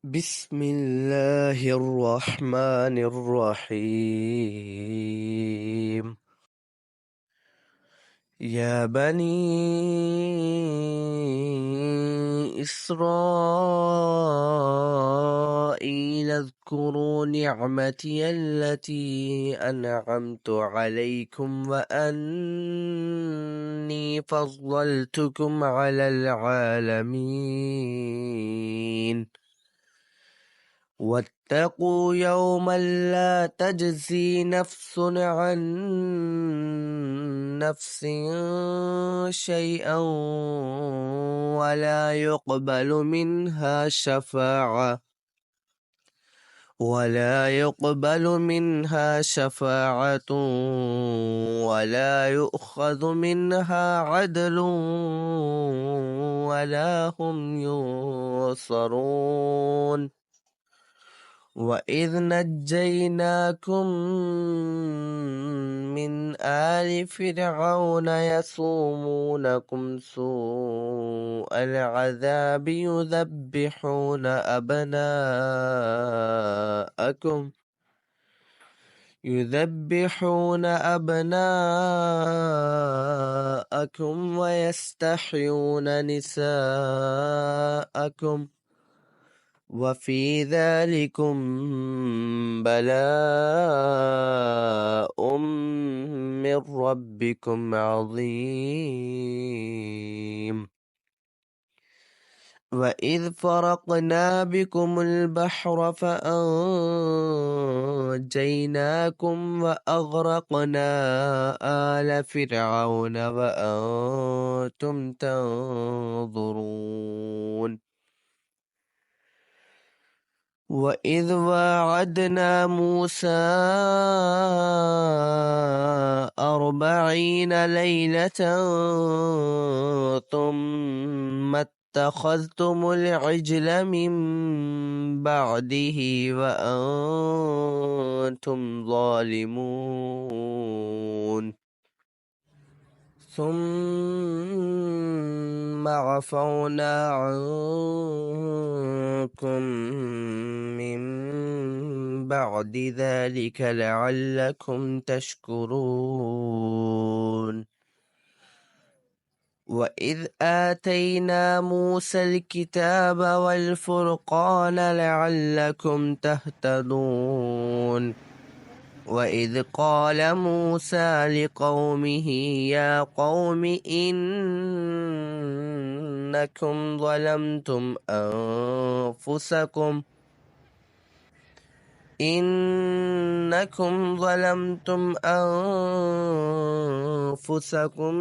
بسم الله الرحمن الرحيم. يا بني إسرائيل اذكروا نعمتي التي أنعمت عليكم وأني فضلتكم على العالمين. واتقوا يوما لا تجزي نفس عن نفس شيئا ولا يقبل منها شفاعة ولا يؤخذ منها عدل ولا هم ينصرون. وإذ نجيناكم من آل فرعون يسومونكم سوء العذاب يذبحون أبناءكم ويستحيون نساءكم وفي ذلكم بلاء من ربكم عظيم. وإذ فرقنا بكم البحر فأنجيناكم وأغرقنا آل فرعون وأنتم تنظرون. وإذ واعدنا موسى 40 ليلة ثم اتخذتم العجل من بعده وأنتم ظالمون. ثم عفونا عنكم من بعد ذلك لعلكم تشكرون. وإذ آتينا موسى الكتاب والفرقان لعلكم تهتدون. وإذ قال موسى لقومه يا قوم إنكم ظلمتم أنفسكم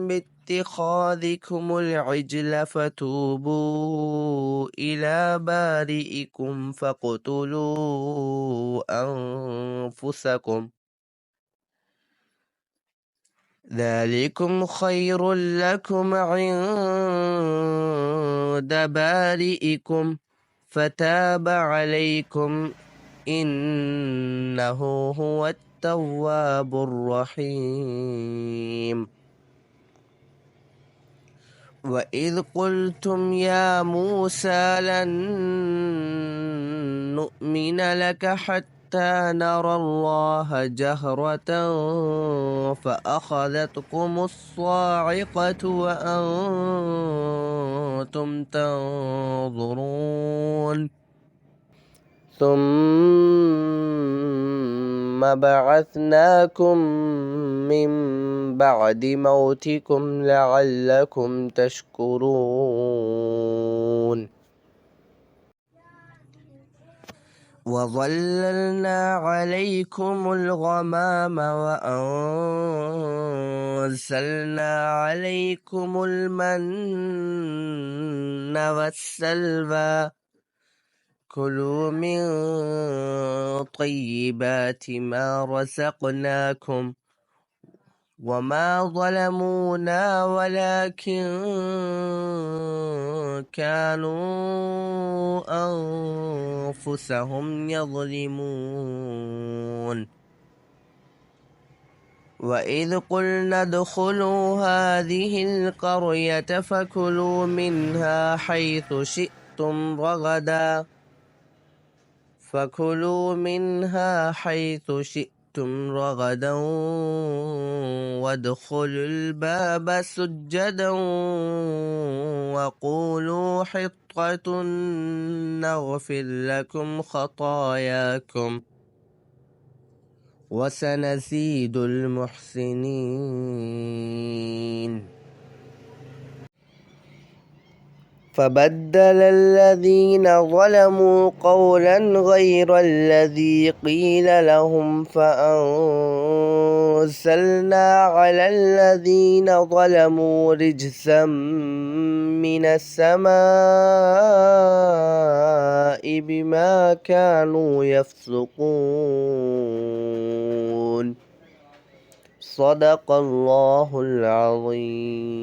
باتخاذكم العجل فتوبوا إلى بارئكم فاقتلوا أنفسكم ذلكم خير لكم عند بارئكم فتاب عليكم إنه هو التواب الرحيم. وإذ قلتم يا موسى لن نؤمن لك حتى نرى الله جهرة فأخذتكم الصاعقة وأنتم تنظرون. ثم بعثناكم من بعد موتكم لعلكم تشكرون. وظللنا عليكم الغمام وأنزلنا عليكم المن والسلوى كلوا من طيبات ما رزقناكم وما ظلمونا ولكن كانوا أنفسهم يظلمون. وإذ قلنا ادخلوا هذه القرية فكلوا منها حيث شئتم رغدا فكلوا منها حيث شئتم رغدا وادخلوا الباب سجدا وقولوا حطة نغفر لكم خطاياكم وسنزيد المحسنين. فبدل الذين ظلموا قولا غير الذي قيل لهم فأنزلنا على الذين ظلموا رجزا من السماء بما كانوا يفسقون. صدق الله العظيم.